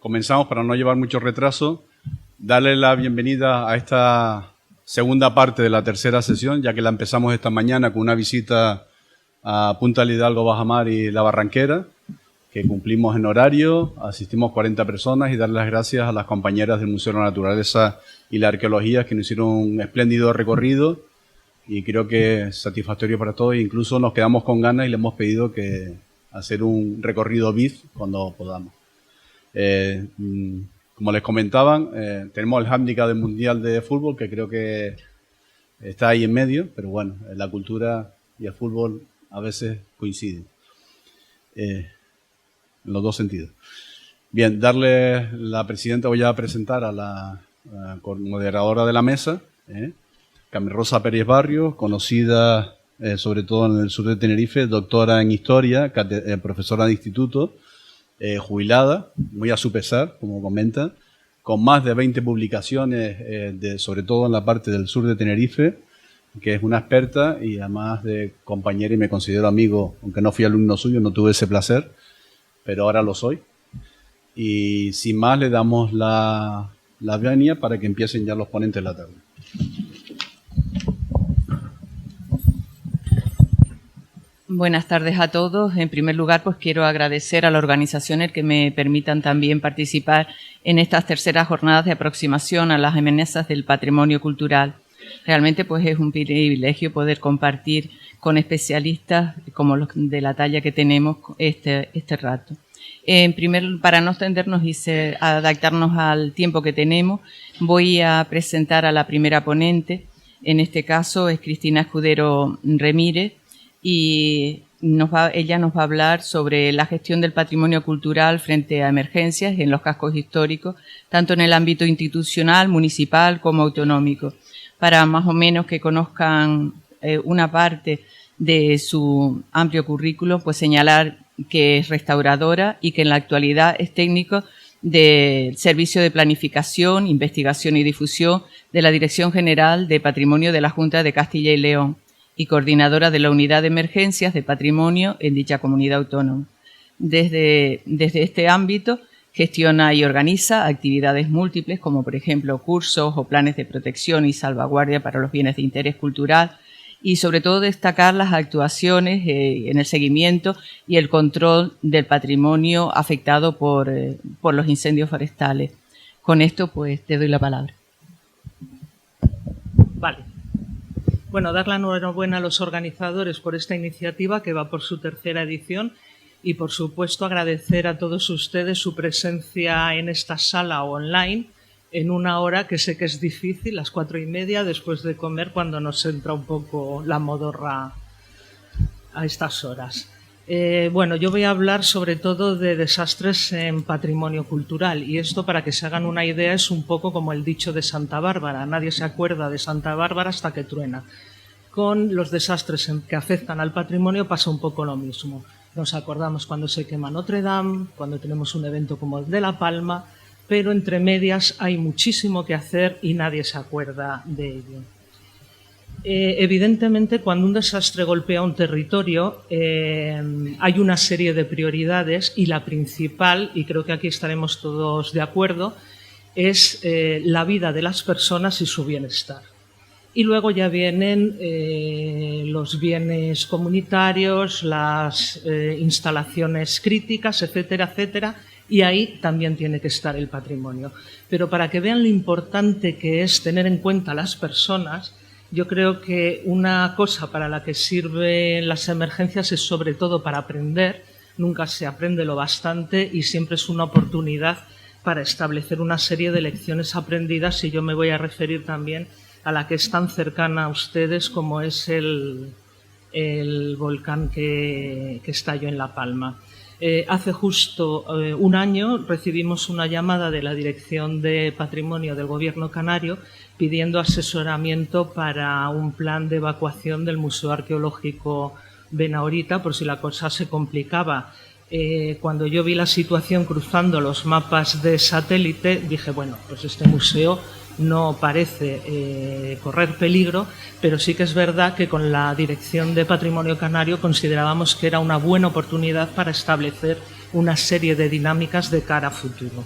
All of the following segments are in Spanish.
comenzamos para no llevar mucho retraso. Darle la bienvenida a esta segunda parte de la tercera sesión, ya que la empezamos esta mañana con una visita a Punta del Hidalgo, Bajamar y La Barranquera, que cumplimos en horario, asistimos 40 personas, y dar las gracias a las compañeras del Museo de la Naturaleza y la Arqueología que nos hicieron un espléndido recorrido y creo que es satisfactorio para todos. Incluso nos quedamos con ganas y le hemos pedido que hacer un recorrido BIF cuando podamos. Como les comentaban, tenemos el hándicap del Mundial de Fútbol, que creo que está ahí en medio, pero bueno, la cultura y el fútbol a veces coinciden. En los dos sentidos. Bien, darle la presidenta, voy a presentar a la moderadora de la mesa, Carmen Rosa Pérez Barrios, conocida sobre todo en el sur de Tenerife, doctora en Historia, profesora de instituto, jubilada, muy a su pesar, como comenta, con más de 20 publicaciones, sobre todo en la parte del sur de Tenerife, que es una experta y además de compañera, y me considero amigo, aunque no fui alumno suyo, no tuve ese placer, pero ahora lo soy. Y sin más, le damos la venia para que empiecen ya los ponentes de la tarde. Buenas tardes a todos. En primer lugar, pues quiero agradecer a la organización el que me permitan también participar en estas terceras jornadas de aproximación a las amenazas del patrimonio cultural. Realmente pues es un privilegio poder compartir con especialistas como los de la talla que tenemos este rato. Para no extendernos y adaptarnos al tiempo que tenemos, voy a presentar a la primera ponente. En este caso es Cristina Escudero Remírez y ella nos va a hablar sobre la gestión del patrimonio cultural frente a emergencias en los cascos históricos, tanto en el ámbito institucional, municipal como autonómico, para más o menos que conozcan una parte de su amplio currículo, pues señalar que es restauradora y que en la actualidad es técnico del Servicio de Planificación, Investigación y Difusión de la Dirección General de Patrimonio de la Junta de Castilla y León y coordinadora de la Unidad de Emergencias de Patrimonio en dicha comunidad autónoma. Desde este ámbito gestiona y organiza actividades múltiples como por ejemplo cursos o planes de protección y salvaguardia para los bienes de interés cultural y sobre todo destacar las actuaciones en el seguimiento y el control del patrimonio afectado por los incendios forestales. Con esto pues te doy la palabra. Vale. Bueno, dar la enhorabuena a los organizadores por esta iniciativa que va por su tercera edición y, por supuesto, agradecer a todos ustedes su presencia en esta sala o online en una hora que sé que es difícil, las 4:30, después de comer, cuando nos entra un poco la modorra a estas horas. Bueno, yo voy a hablar sobre todo de desastres en patrimonio cultural y esto, para que se hagan una idea, es un poco como el dicho de Santa Bárbara. Nadie se acuerda de Santa Bárbara hasta que truena. Con los desastres que afectan al patrimonio pasa un poco lo mismo. Nos acordamos cuando se quema Notre Dame, cuando tenemos un evento como el de La Palma, pero entre medias hay muchísimo que hacer y nadie se acuerda de ello. Evidentemente, cuando un desastre golpea un territorio, hay una serie de prioridades y la principal, y creo que aquí estaremos todos de acuerdo, es la vida de las personas y su bienestar. Y luego ya vienen los bienes comunitarios, las instalaciones críticas, etcétera, etcétera, y ahí también tiene que estar el patrimonio. Pero para que vean lo importante que es tener en cuenta a las personas, yo creo que una cosa para la que sirven las emergencias es sobre todo para aprender. Nunca se aprende lo bastante y siempre es una oportunidad para establecer una serie de lecciones aprendidas, y yo me voy a referir también a la que es tan cercana a ustedes como es el volcán que estalló en La Palma. Hace justo un año recibimos una llamada de la Dirección de Patrimonio del Gobierno canario pidiendo asesoramiento para un plan de evacuación del Museo Arqueológico Benaorita, por si la cosa se complicaba. Cuando yo vi la situación cruzando los mapas de satélite, dije, bueno, pues este museo no parece correr peligro, pero sí que es verdad que con la Dirección de Patrimonio Canario considerábamos que era una buena oportunidad para establecer una serie de dinámicas de cara a futuro.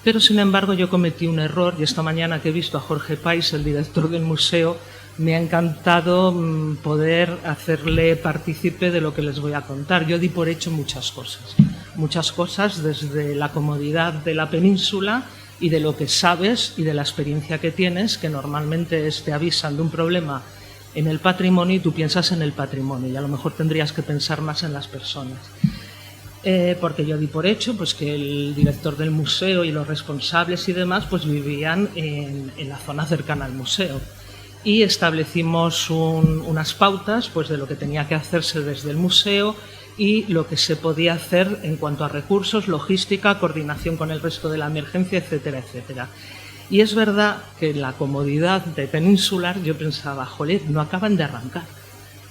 Pero, sin embargo, yo cometí un error y esta mañana que he visto a Jorge Pais, el director del museo, me ha encantado poder hacerle partícipe de lo que les voy a contar. Yo di por hecho muchas cosas desde la comodidad de la península y de lo que sabes y de la experiencia que tienes, que normalmente te avisan de un problema en el patrimonio y tú piensas en el patrimonio y a lo mejor tendrías que pensar más en las personas. Porque yo di por hecho pues, que el director del museo y los responsables y demás pues, vivían en la zona cercana al museo. Y establecimos unas pautas pues, de lo que tenía que hacerse desde el museo y lo que se podía hacer en cuanto a recursos, logística, coordinación con el resto de la emergencia, etcétera, etcétera. Y es verdad que la comodidad de Peninsular yo pensaba, joder, no acaban de arrancar.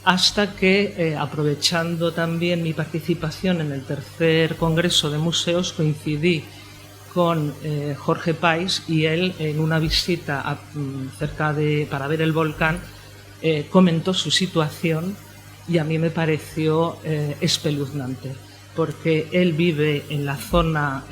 Hasta que, aprovechando también mi participación en el tercer Congreso de Museos, coincidí con Jorge Pais y él en una visita para ver el volcán comentó su situación y a mí me pareció espeluznante porque él vive en la zona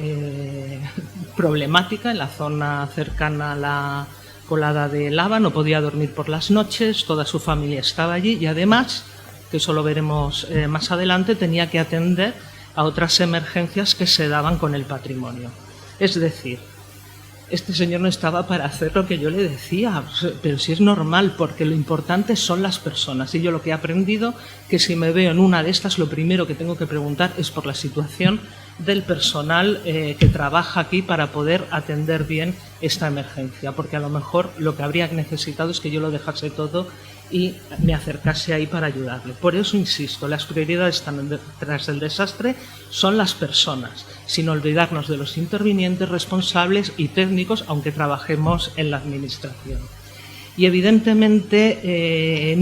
problemática, en la zona cercana a la colada de lava, no podía dormir por las noches, toda su familia estaba allí y además, que eso lo veremos más adelante, tenía que atender a otras emergencias que se daban con el patrimonio. Es decir, este señor no estaba para hacer lo que yo le decía, pero sí es normal, porque lo importante son las personas. Y yo lo que he aprendido, que si me veo en una de estas, lo primero que tengo que preguntar es por la situación del personal que trabaja aquí para poder atender bien esta emergencia, porque a lo mejor lo que habría necesitado es que yo lo dejase todo y me acercase ahí para ayudarle. Por eso insisto, las prioridades tras el desastre son las personas, sin olvidarnos de los intervinientes, responsables y técnicos, aunque trabajemos en la administración. Y evidentemente,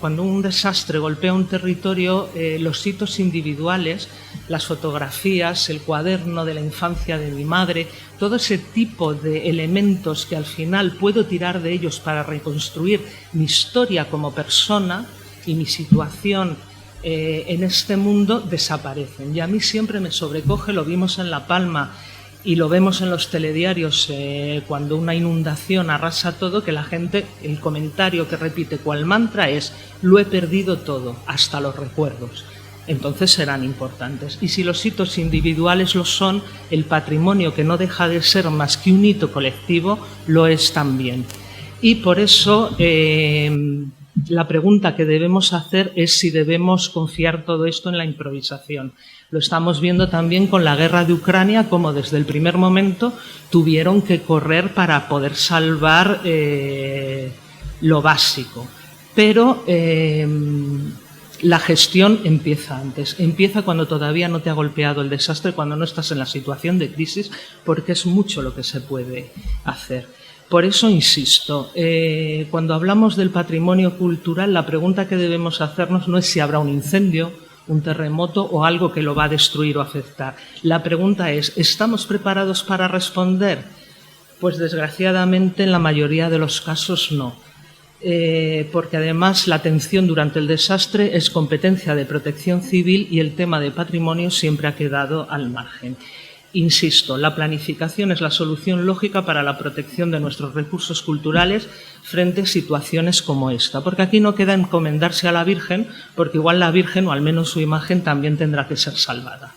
cuando un desastre golpea un territorio, los hitos individuales, las fotografías, el cuaderno de la infancia de mi madre, todo ese tipo de elementos que al final puedo tirar de ellos para reconstruir mi historia como persona y mi situación en este mundo, desaparecen. Y a mí siempre me sobrecoge, lo vimos en La Palma y lo vemos en los telediarios cuando una inundación arrasa todo, que la gente, el comentario que repite cual mantra es: lo he perdido todo, hasta los recuerdos. Entonces serán importantes. Y si los hitos individuales lo son, el patrimonio, que no deja de ser más que un hito colectivo, lo es también. Y por eso la pregunta que debemos hacer es si debemos confiar todo esto en la improvisación. Lo estamos viendo también con la guerra de Ucrania, como desde el primer momento tuvieron que correr para poder salvar lo básico. Pero la gestión empieza antes, empieza cuando todavía no te ha golpeado el desastre, cuando no estás en la situación de crisis, porque es mucho lo que se puede hacer. Por eso insisto, cuando hablamos del patrimonio cultural, la pregunta que debemos hacernos no es si habrá un incendio, un terremoto o algo que lo va a destruir o afectar. La pregunta es, ¿estamos preparados para responder? Pues desgraciadamente en la mayoría de los casos no. Porque además la atención durante el desastre es competencia de Protección Civil y el tema de patrimonio siempre ha quedado al margen. Insisto, la planificación es la solución lógica para la protección de nuestros recursos culturales frente a situaciones como esta, porque aquí no queda encomendarse a la Virgen, porque igual la Virgen, o al menos su imagen, también tendrá que ser salvada.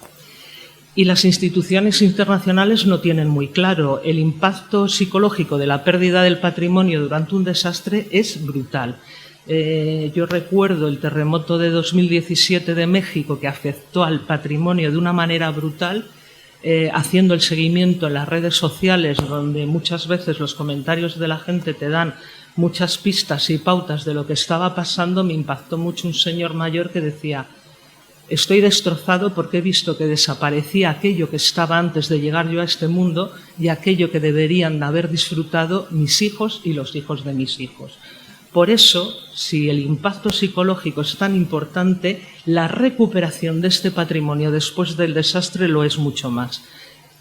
Y las instituciones internacionales no tienen muy claro. El impacto psicológico de la pérdida del patrimonio durante un desastre es brutal. Yo recuerdo el terremoto de 2017 de México, que afectó al patrimonio de una manera brutal, haciendo el seguimiento en las redes sociales, donde muchas veces los comentarios de la gente te dan muchas pistas y pautas de lo que estaba pasando. Me impactó mucho un señor mayor que decía: estoy destrozado porque he visto que desaparecía aquello que estaba antes de llegar yo a este mundo y aquello que deberían haber disfrutado mis hijos y los hijos de mis hijos. Por eso, si el impacto psicológico es tan importante, la recuperación de este patrimonio después del desastre lo es mucho más.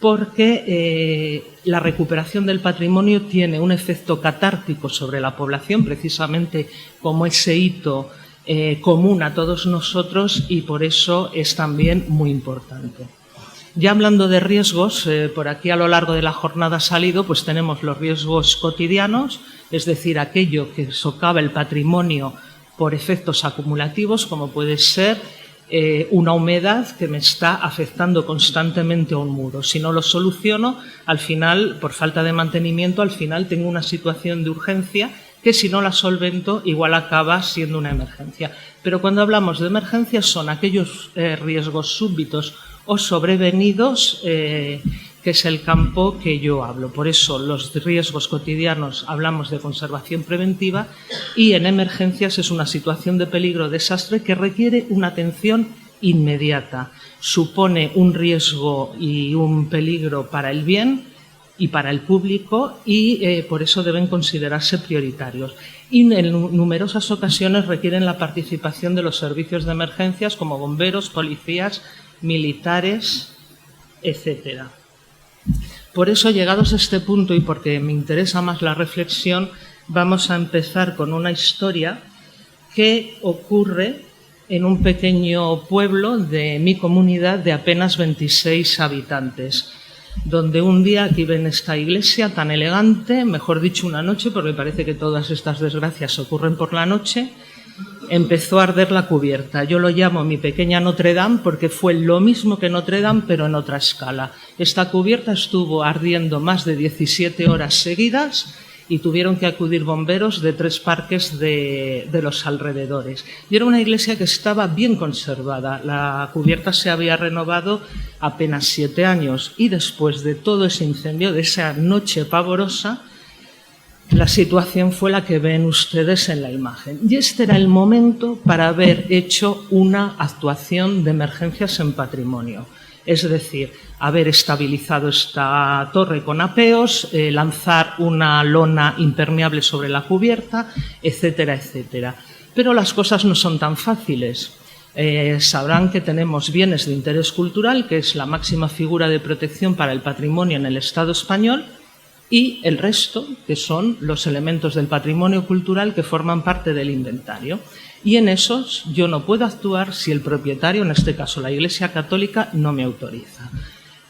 Porque la recuperación del patrimonio tiene un efecto catártico sobre la población, precisamente como ese hito común a todos nosotros, y por eso es también muy importante. Ya hablando de riesgos, por aquí a lo largo de la jornada ha salido, pues tenemos los riesgos cotidianos, es decir, aquello que socava el patrimonio por efectos acumulativos, como puede ser una humedad que me está afectando constantemente a un muro. Si no lo soluciono, al final, por falta de mantenimiento, al final tengo una situación de urgencia que si no la solvento igual acaba siendo una emergencia. Pero cuando hablamos de emergencias son aquellos riesgos súbitos o sobrevenidos, que es el campo que yo hablo. Por eso los riesgos cotidianos hablamos de conservación preventiva y en emergencias es una situación de peligro o desastre que requiere una atención inmediata. Supone un riesgo y un peligro para el bien y para el público y por eso deben considerarse prioritarios. Y en numerosas ocasiones requieren la participación de los servicios de emergencias como bomberos, policías, militares, etcétera. Por eso, llegados a este punto y porque me interesa más la reflexión, vamos a empezar con una historia que ocurre en un pequeño pueblo de mi comunidad de apenas 26 habitantes, donde un día, aquí ven esta iglesia tan elegante, mejor dicho una noche, porque parece que todas estas desgracias ocurren por la noche, empezó a arder la cubierta. Yo lo llamo mi pequeña Notre Dame porque fue lo mismo que Notre Dame, pero en otra escala. Esta cubierta estuvo ardiendo más de 17 horas seguidas y tuvieron que acudir bomberos de 3 parques de los alrededores. Y era una iglesia que estaba bien conservada. La cubierta se había renovado apenas 7 años y después de todo ese incendio, de esa noche pavorosa, la situación fue la que ven ustedes en la imagen. Y este era el momento para haber hecho una actuación de emergencias en patrimonio. Es decir, haber estabilizado esta torre con apeos, lanzar una lona impermeable sobre la cubierta, etcétera, etcétera. Pero las cosas no son tan fáciles. Sabrán que tenemos bienes de interés cultural, que es la máxima figura de protección para el patrimonio en el Estado español, y el resto, que son los elementos del patrimonio cultural que forman parte del inventario. Y en esos yo no puedo actuar si el propietario, en este caso la Iglesia Católica, no me autoriza.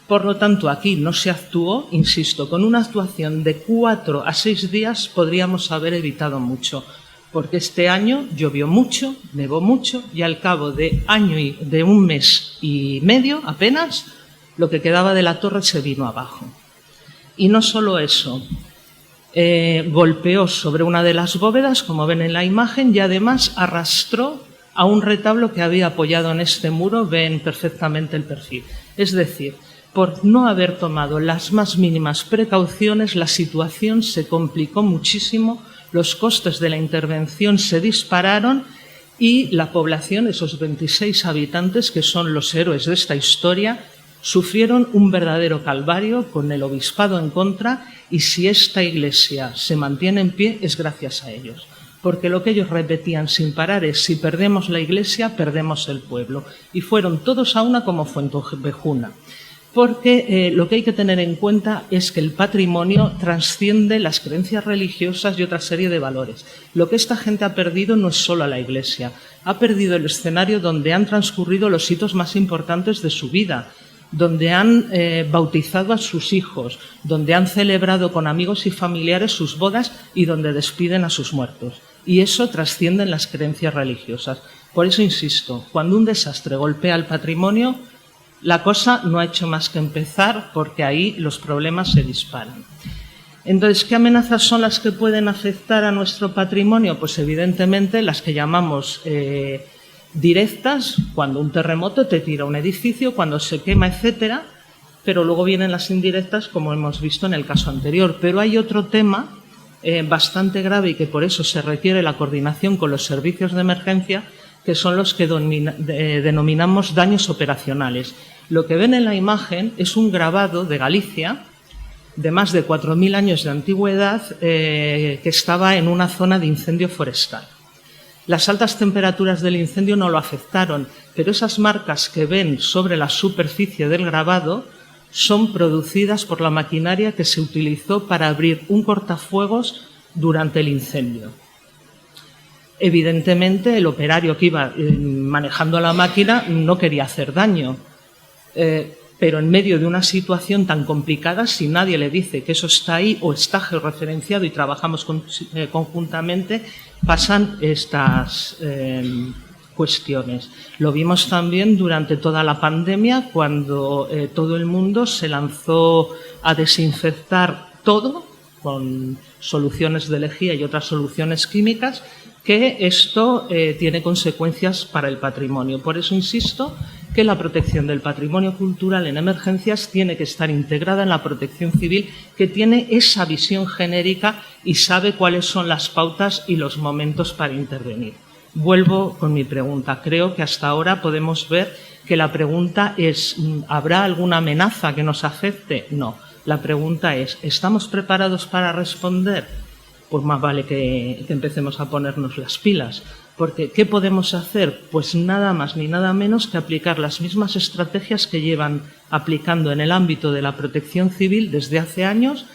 Por lo tanto, aquí no se actuó, insisto, con una actuación de 4 a 6 días podríamos haber evitado mucho, porque este año llovió mucho, nevó mucho y al cabo de un mes y medio apenas, lo que quedaba de la torre se vino abajo. Y no solo eso, golpeó sobre una de las bóvedas, como ven en la imagen, y además arrastró a un retablo que había apoyado en este muro, ven perfectamente el perfil. Es decir, por no haber tomado las más mínimas precauciones, la situación se complicó muchísimo, los costes de la intervención se dispararon y la población, esos 26 habitantes que son los héroes de esta historia, sufrieron un verdadero calvario con el obispado en contra y si esta iglesia se mantiene en pie es gracias a ellos. Porque lo que ellos repetían sin parar es si perdemos la iglesia, perdemos el pueblo. Y fueron todos a una como Fuentovejuna. Porque lo que hay que tener en cuenta es que el patrimonio trasciende las creencias religiosas y otra serie de valores. Lo que esta gente ha perdido no es solo a la iglesia, ha perdido el escenario donde han transcurrido los hitos más importantes de su vida, donde han bautizado a sus hijos, donde han celebrado con amigos y familiares sus bodas y donde despiden a sus muertos. Y eso trasciende en las creencias religiosas. Por eso insisto, cuando un desastre golpea el patrimonio, la cosa no ha hecho más que empezar porque ahí los problemas se disparan. Entonces, ¿qué amenazas son las que pueden afectar a nuestro patrimonio? Pues evidentemente las que llamamos directas, cuando un terremoto te tira un edificio, cuando se quema, etcétera, pero luego vienen las indirectas, como hemos visto en el caso anterior. Pero hay otro tema bastante grave y que por eso se requiere la coordinación con los servicios de emergencia, que son los que denominamos daños operacionales. Lo que ven en la imagen es un grabado de Galicia de más de 4.000 años de antigüedad que estaba en una zona de incendio forestal. Las altas temperaturas del incendio no lo afectaron, pero esas marcas que ven sobre la superficie del grabado son producidas por la maquinaria que se utilizó para abrir un cortafuegos durante el incendio. Evidentemente, el operario que iba manejando la máquina no quería hacer daño. pero en medio de una situación tan complicada, si nadie le dice que eso está ahí o está georreferenciado y trabajamos conjuntamente, pasan estas cuestiones. Lo vimos también durante toda la pandemia, cuando todo el mundo se lanzó a desinfectar todo con soluciones de lejía y otras soluciones químicas, que esto tiene consecuencias para el patrimonio. Por eso insisto que la protección del patrimonio cultural en emergencias tiene que estar integrada en la protección civil, que tiene esa visión genérica y sabe cuáles son las pautas y los momentos para intervenir. Vuelvo con mi pregunta. Creo que hasta ahora podemos ver que la pregunta es, ¿habrá alguna amenaza que nos afecte? No. La pregunta es, ¿estamos preparados para responder? Pues más vale que empecemos a ponernos las pilas. Porque, ¿qué podemos hacer? Pues nada más ni nada menos que aplicar las mismas estrategias que llevan aplicando en el ámbito de la protección civil desde hace años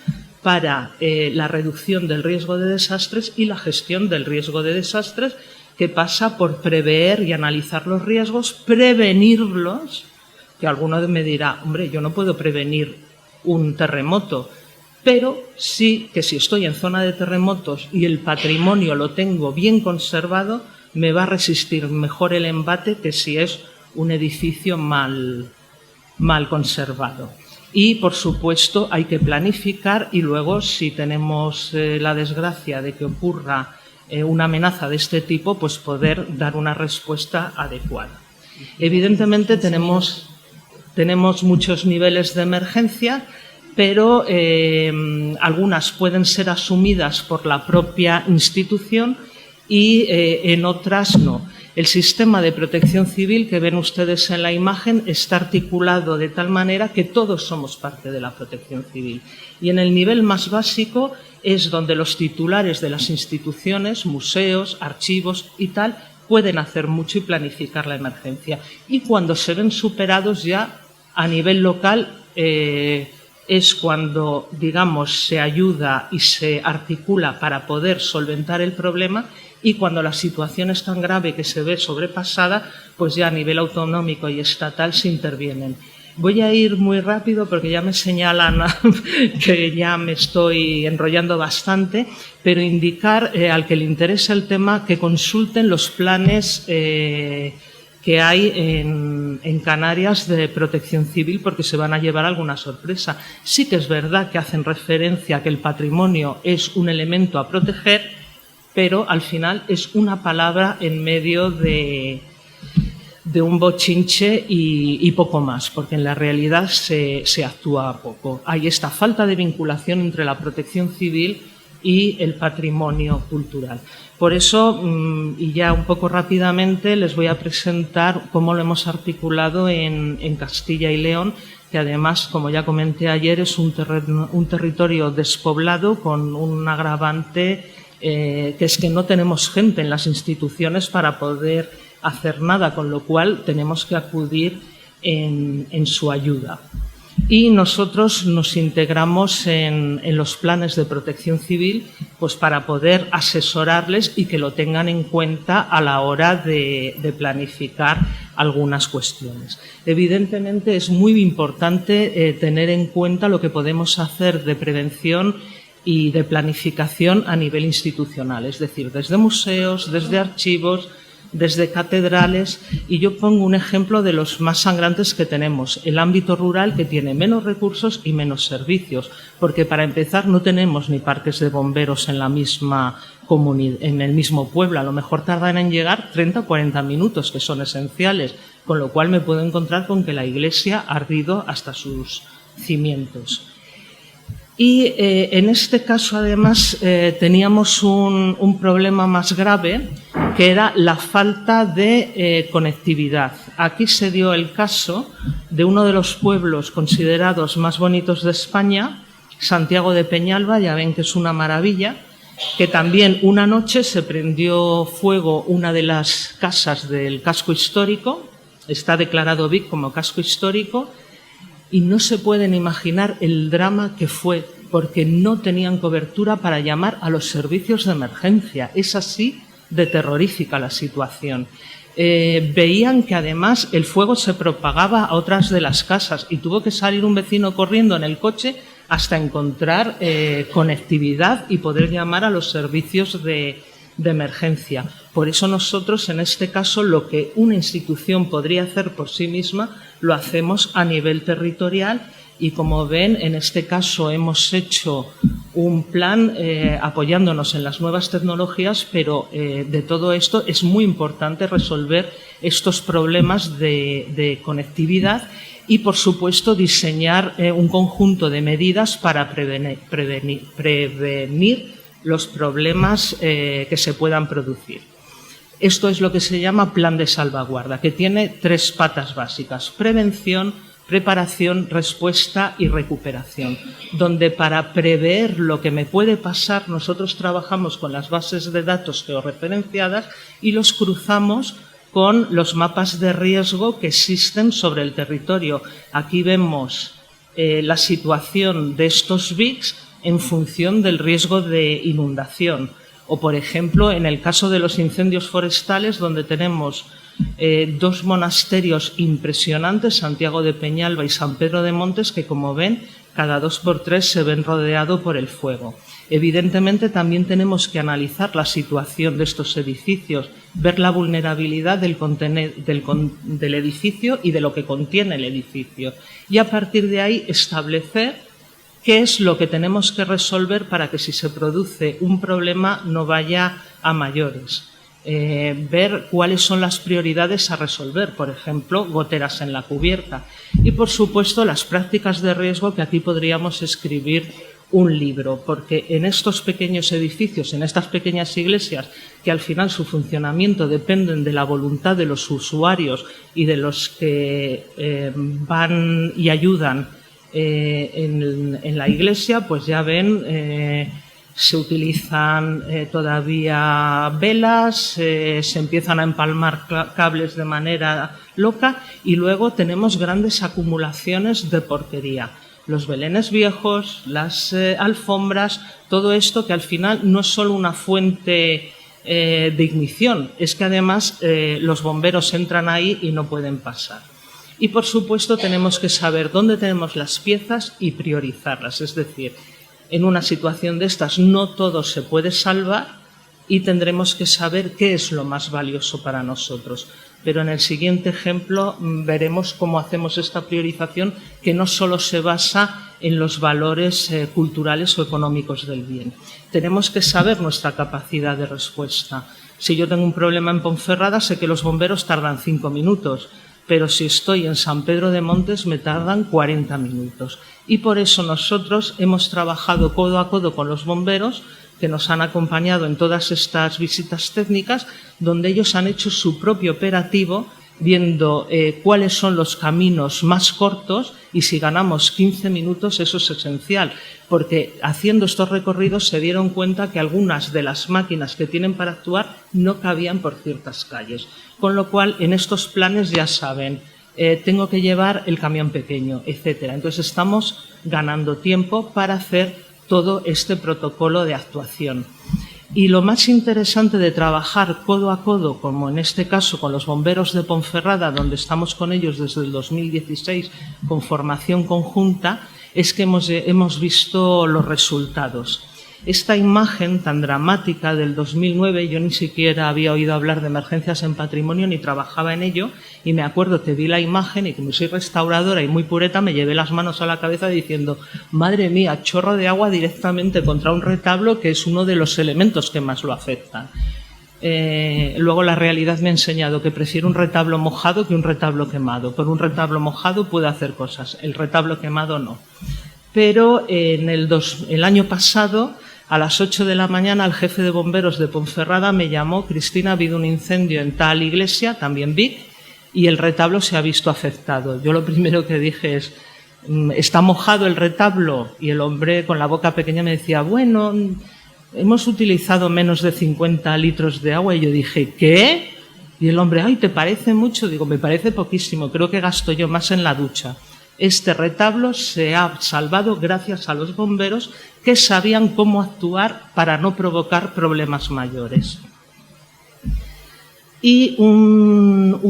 para la reducción del riesgo de desastres y la gestión del riesgo de desastres, que pasa por prever y analizar los riesgos, prevenirlos, que alguno me dirá, hombre, yo no puedo prevenir un terremoto, pero sí que si estoy en zona de terremotos y el patrimonio lo tengo bien conservado, me va a resistir mejor el embate que si es un edificio mal conservado. Y, por supuesto, hay que planificar y luego, si tenemos la desgracia de que ocurra una amenaza de este tipo, pues poder dar una respuesta adecuada. Evidentemente tenemos muchos niveles de emergencia, pero algunas pueden ser asumidas por la propia institución y en otras no. El sistema de protección civil que ven ustedes en la imagen está articulado de tal manera que todos somos parte de la protección civil. Y en el nivel más básico es donde los titulares de las instituciones, museos, archivos y tal, pueden hacer mucho y planificar la emergencia. Y cuando se ven superados ya a nivel local es cuando, digamos, se ayuda y se articula para poder solventar el problema, y cuando la situación es tan grave que se ve sobrepasada, pues ya a nivel autonómico y estatal se intervienen. Voy a ir muy rápido porque ya me señalan que ya me estoy enrollando bastante, pero indicar al que le interesa el tema que consulten los planes que hay en Canarias de protección civil, porque se van a llevar alguna sorpresa. Sí que es verdad que hacen referencia a que el patrimonio es un elemento a proteger, pero al final es una palabra en medio de un bochinche y poco más, porque en la realidad se actúa poco. Hay esta falta de vinculación entre la protección civil y el patrimonio cultural. Por eso, y ya un poco rápidamente, les voy a presentar cómo lo hemos articulado en Castilla y León, que además, como ya comenté ayer, es un territorio despoblado con un agravante que es que no tenemos gente en las instituciones para poder hacer nada, con lo cual tenemos que acudir en su ayuda. Y nosotros nos integramos en los planes de protección civil, pues para poder asesorarles y que lo tengan en cuenta a la hora de planificar algunas cuestiones. Evidentemente es muy importante tener en cuenta lo que podemos hacer de prevención y de planificación a nivel institucional, es decir, desde museos, desde archivos, desde catedrales, y yo pongo un ejemplo de los más sangrantes que tenemos, el ámbito rural, que tiene menos recursos y menos servicios, porque para empezar no tenemos ni parques de bomberos en la misma comunidad, en el mismo pueblo, a lo mejor tardan en llegar 30 o 40 minutos, que son esenciales, con lo cual me puedo encontrar con que la iglesia ha ardido hasta sus cimientos. Y en este caso, además, teníamos un problema más grave, que era la falta de conectividad. Aquí se dio el caso de uno de los pueblos considerados más bonitos de España, Santiago de Peñalba, ya ven que es una maravilla, que también una noche se prendió fuego una de las casas del casco histórico, está declarado Vic como casco histórico, y no se pueden imaginar el drama que fue, porque no tenían cobertura para llamar a los servicios de emergencia. Es así de terrorífica la situación. veían que además el fuego se propagaba a otras de las casas y tuvo que salir un vecino corriendo en el coche hasta encontrar conectividad y poder llamar a los servicios de emergencia. Por eso nosotros, en este caso, lo que una institución podría hacer por sí misma, lo hacemos a nivel territorial y, como ven, en este caso hemos hecho un plan apoyándonos en las nuevas tecnologías, pero de todo esto es muy importante resolver estos problemas de conectividad y, por supuesto, diseñar un conjunto de medidas para prevenir los problemas que se puedan producir. Esto es lo que se llama plan de salvaguarda, que tiene 3 patas básicas: prevención, preparación, respuesta y recuperación, donde para prever lo que me puede pasar nosotros trabajamos con las bases de datos georreferenciadas y los cruzamos con los mapas de riesgo que existen sobre el territorio. Aquí vemos la situación de estos BICs en función del riesgo de inundación. O, por ejemplo, en el caso de los incendios forestales, donde tenemos 2 monasterios impresionantes, Santiago de Peñalba y San Pedro de Montes, que, como ven, cada 2 por 3 se ven rodeados por el fuego. Evidentemente, también tenemos que analizar la situación de estos edificios, ver la vulnerabilidad del edificio y de lo que contiene el edificio. Y, a partir de ahí, establecer qué es lo que tenemos que resolver para que, si se produce un problema, no vaya a mayores. Ver cuáles son las prioridades a resolver, por ejemplo, goteras en la cubierta. Y, por supuesto, las prácticas de riesgo, que aquí podríamos escribir un libro, porque en estos pequeños edificios, en estas pequeñas iglesias, que al final su funcionamiento dependen de la voluntad de los usuarios y de los que van y ayudan en la iglesia, pues ya ven, se utilizan todavía velas, se empiezan a empalmar cables de manera loca y luego tenemos grandes acumulaciones de porquería. Los belenes viejos, las alfombras, todo esto que al final no es solo una fuente de ignición, es que además los bomberos entran ahí y no pueden pasar. Y, por supuesto, tenemos que saber dónde tenemos las piezas y priorizarlas. Es decir, en una situación de estas no todo se puede salvar y tendremos que saber qué es lo más valioso para nosotros. Pero en el siguiente ejemplo veremos cómo hacemos esta priorización, que no solo se basa en los valores culturales o económicos del bien. Tenemos que saber nuestra capacidad de respuesta. Si yo tengo un problema en Ponferrada, sé que los bomberos tardan 5 minutos. Pero si estoy en San Pedro de Montes me tardan 40 minutos. Y por eso nosotros hemos trabajado codo a codo con los bomberos, que nos han acompañado en todas estas visitas técnicas, donde ellos han hecho su propio operativo, viendo cuáles son los caminos más cortos, y si ganamos 15 minutos eso es esencial, porque haciendo estos recorridos se dieron cuenta que algunas de las máquinas que tienen para actuar no cabían por ciertas calles. Con lo cual, en estos planes ya saben, tengo que llevar el camión pequeño, etcétera. Entonces estamos ganando tiempo para hacer todo este protocolo de actuación. Y lo más interesante de trabajar codo a codo, como en este caso con los bomberos de Ponferrada, donde estamos con ellos desde el 2016 con formación conjunta, es que hemos visto los resultados. Esta imagen tan dramática del 2009, yo ni siquiera había oído hablar de emergencias en patrimonio ni trabajaba en ello, y me acuerdo que vi la imagen y, como soy restauradora y muy pureta, me llevé las manos a la cabeza diciendo: madre mía, chorro de agua directamente contra un retablo, que es uno de los elementos que más lo afectan. Luego la realidad me ha enseñado que prefiero un retablo mojado que un retablo quemado. Por un retablo mojado puedo hacer cosas, el retablo quemado no. Pero en el año pasado, a las 8 de la mañana, el jefe de bomberos de Ponferrada me llamó: Cristina, ha habido un incendio en tal iglesia, también Vic, y el retablo se ha visto afectado. Yo lo primero que dije es: ¿está mojado el retablo? Y el hombre, con la boca pequeña, me decía: bueno, hemos utilizado menos de 50 litros de agua. Y yo dije: ¿qué? Y el hombre: ay, ¿te parece mucho? Digo: me parece poquísimo, creo que gasto yo más en la ducha. Este retablo se ha salvado gracias a los bomberos, que sabían cómo actuar para no provocar problemas mayores. y un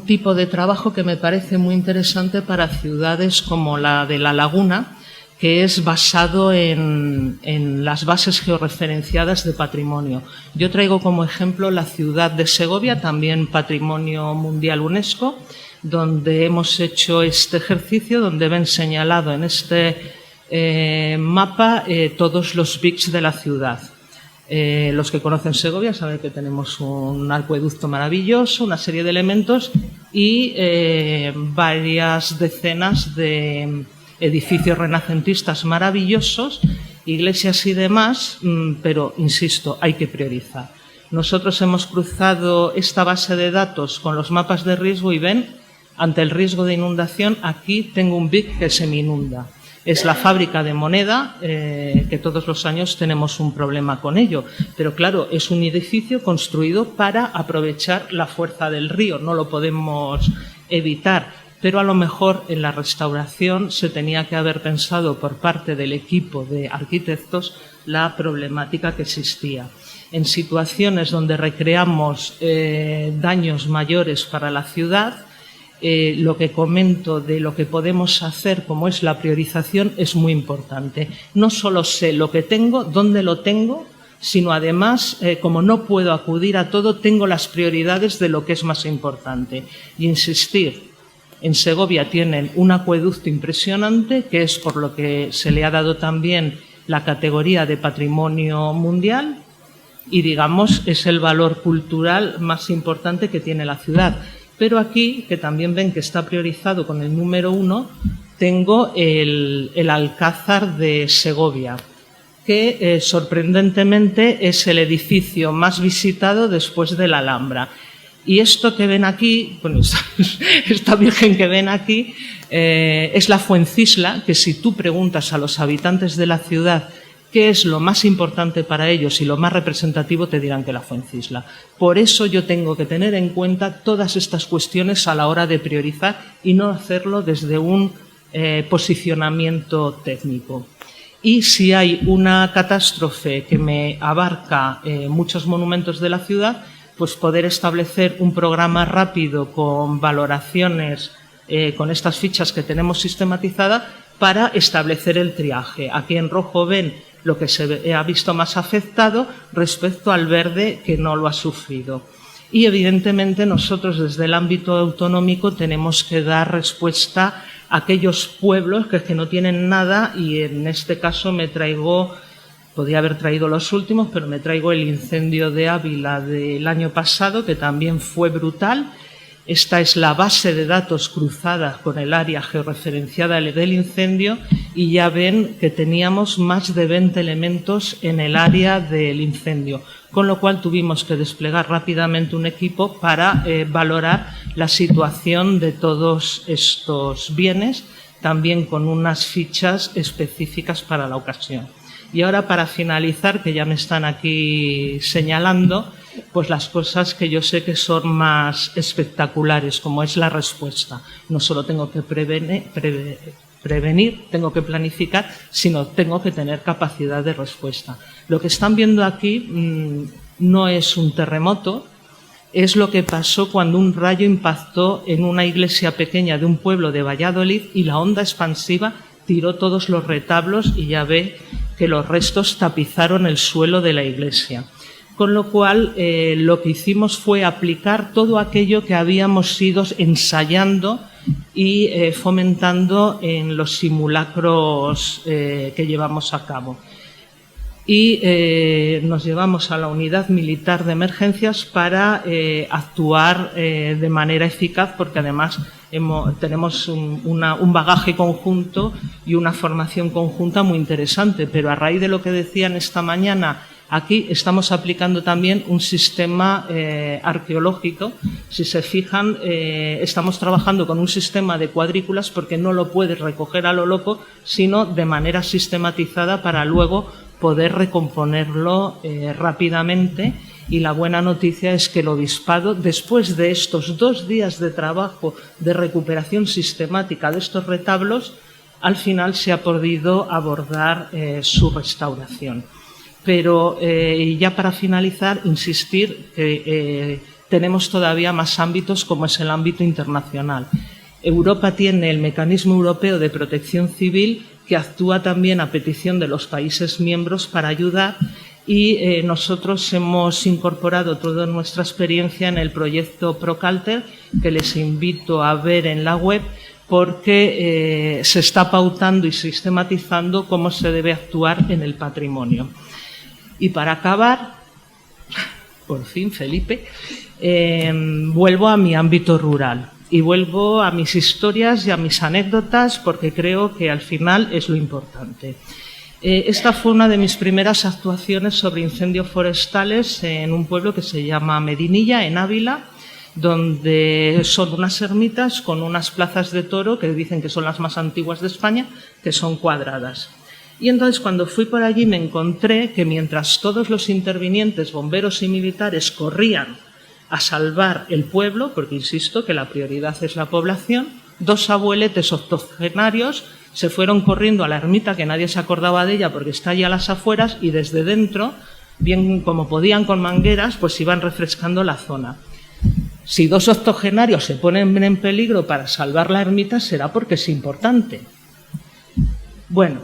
tipo de trabajo que me parece muy interesante para ciudades como la de La Laguna, que es basado en las bases georreferenciadas de patrimonio. Yo traigo como ejemplo la ciudad de Segovia, también Patrimonio Mundial UNESCO, donde hemos hecho este ejercicio, donde ven señalado en este mapa todos los BICs de la ciudad. Los que conocen Segovia saben que tenemos un acueducto maravilloso, una serie de elementos y varias decenas de edificios renacentistas maravillosos, iglesias y demás, pero, insisto, hay que priorizar. Nosotros hemos cruzado esta base de datos con los mapas de riesgo y ven, ante el riesgo de inundación, aquí tengo un BIC que se me inunda. Es la fábrica de moneda, que todos los años tenemos un problema con ello. Pero claro, es un edificio construido para aprovechar la fuerza del río, no lo podemos evitar. Pero a lo mejor en la restauración se tenía que haber pensado por parte del equipo de arquitectos la problemática que existía. En situaciones donde recreamos daños mayores para la ciudad, lo que comento de lo que podemos hacer, como es la priorización, es muy importante. No solo sé lo que tengo, dónde lo tengo, sino además, como no puedo acudir a todo, tengo las prioridades de lo que es más importante. Y insistir, en Segovia tienen un acueducto impresionante, que es por lo que se le ha dado también la categoría de Patrimonio Mundial, y digamos, es el valor cultural más importante que tiene la ciudad. Pero aquí, que también ven que está priorizado con el número 1, tengo el Alcázar de Segovia, que sorprendentemente es el edificio más visitado después de la Alhambra. Y esto que ven aquí, bueno, esta virgen que ven aquí, es la Fuencisla, que si tú preguntas a los habitantes de la ciudad qué es lo más importante para ellos y lo más representativo, te dirán que la Fuencisla. Por eso yo tengo que tener en cuenta todas estas cuestiones a la hora de priorizar y no hacerlo desde un posicionamiento técnico. Y si hay una catástrofe que me abarca muchos monumentos de la ciudad, pues poder establecer un programa rápido con valoraciones, con estas fichas que tenemos sistematizadas, para establecer el triaje. Aquí en rojo ven lo que se ha visto más afectado respecto al verde que no lo ha sufrido. Y evidentemente nosotros desde el ámbito autonómico tenemos que dar respuesta a aquellos pueblos que no tienen nada, y en este caso me traigo, podría haber traído los últimos, pero me traigo el incendio de Ávila del año pasado, que también fue brutal. Esta es la base de datos cruzada con el área georreferenciada del incendio y ya ven que teníamos más de 20 elementos en el área del incendio, con lo cual tuvimos que desplegar rápidamente un equipo para valorar la situación de todos estos bienes, también con unas fichas específicas para la ocasión. Y ahora, para finalizar, que ya me están aquí señalando, pues las cosas que yo sé que son más espectaculares, como es la respuesta. No solo tengo que prevenir, tengo que planificar, sino tengo que tener capacidad de respuesta. Lo que están viendo aquí no es un terremoto, es lo que pasó cuando un rayo impactó en una iglesia pequeña de un pueblo de Valladolid y la onda expansiva tiró todos los retablos y ya ve que los restos tapizaron el suelo de la iglesia. Con lo cual, lo que hicimos fue aplicar todo aquello que habíamos ido ensayando y fomentando en los simulacros que llevamos a cabo. Y nos llevamos a la unidad militar de emergencias para actuar de manera eficaz, porque además tenemos un bagaje conjunto y una formación conjunta muy interesante. Pero a raíz de lo que decían esta mañana, aquí estamos aplicando también un sistema arqueológico. Si se fijan, estamos trabajando con un sistema de cuadrículas porque no lo puedes recoger a lo loco, sino de manera sistematizada para luego poder recomponerlo rápidamente. Y la buena noticia es que el obispado, después de estos 2 días de trabajo de recuperación sistemática de estos retablos, al final se ha podido abordar su restauración. Pero ya para finalizar, insistir que tenemos todavía más ámbitos como es el ámbito internacional. Europa tiene el Mecanismo Europeo de Protección Civil, que actúa también a petición de los países miembros para ayudar, y nosotros hemos incorporado toda nuestra experiencia en el proyecto Procalter, que les invito a ver en la web, porque se está pautando y sistematizando cómo se debe actuar en el patrimonio. Y para acabar, por fin, Felipe, vuelvo a mi ámbito rural y vuelvo a mis historias y a mis anécdotas, porque creo que al final es lo importante. Esta fue una de mis primeras actuaciones sobre incendios forestales en un pueblo que se llama Medinilla, en Ávila, donde son unas ermitas con unas plazas de toro que dicen que son las más antiguas de España, que son cuadradas. Y entonces, cuando fui por allí, me encontré que mientras todos los intervinientes, bomberos y militares, corrían a salvar el pueblo, porque insisto que la prioridad es la población, 2 abueletes octogenarios se fueron corriendo a la ermita, que nadie se acordaba de ella porque está allí a las afueras, y desde dentro, bien como podían con mangueras, pues iban refrescando la zona. Si 2 octogenarios se ponen en peligro para salvar la ermita, será porque es importante. Bueno,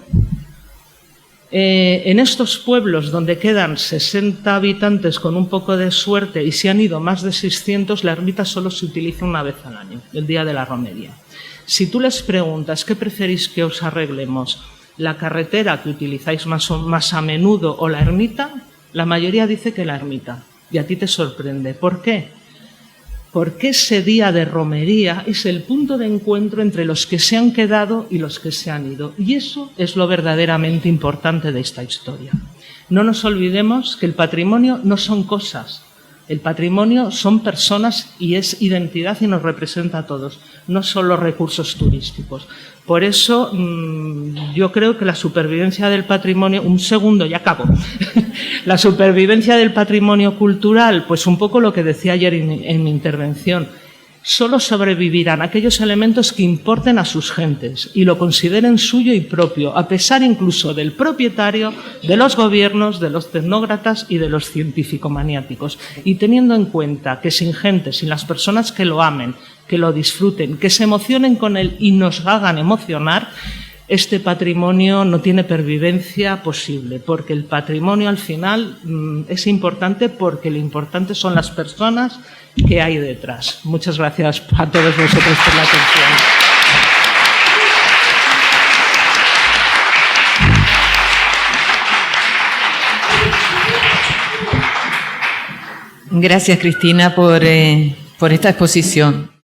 en estos pueblos donde quedan 60 habitantes con un poco de suerte y se han ido más de 600, la ermita solo se utiliza una vez al año, el día de la romería. Si tú les preguntas qué preferís que os arreglemos, la carretera que utilizáis más a menudo o la ermita, la mayoría dice que la ermita. Y a ti te sorprende. ¿Por qué? Porque ese día de romería es el punto de encuentro entre los que se han quedado y los que se han ido. Y eso es lo verdaderamente importante de esta historia. No nos olvidemos que el patrimonio no son cosas. El patrimonio son personas y es identidad y nos representa a todos, no solo recursos turísticos. Por eso yo creo que la supervivencia del patrimonio, un segundo y acabo, la supervivencia del patrimonio cultural, pues un poco lo que decía ayer en mi intervención, solo sobrevivirán aquellos elementos que importen a sus gentes y lo consideren suyo y propio, a pesar incluso del propietario, de los gobiernos, de los tecnócratas y de los científico-maniáticos. Y teniendo en cuenta que sin gente, sin las personas que lo amen, que lo disfruten, que se emocionen con él y nos hagan emocionar, este patrimonio no tiene pervivencia posible, porque el patrimonio al final es importante porque lo importante son las personas que hay detrás. Muchas gracias a todos vosotros por la atención. Gracias, Cristina, por esta exposición.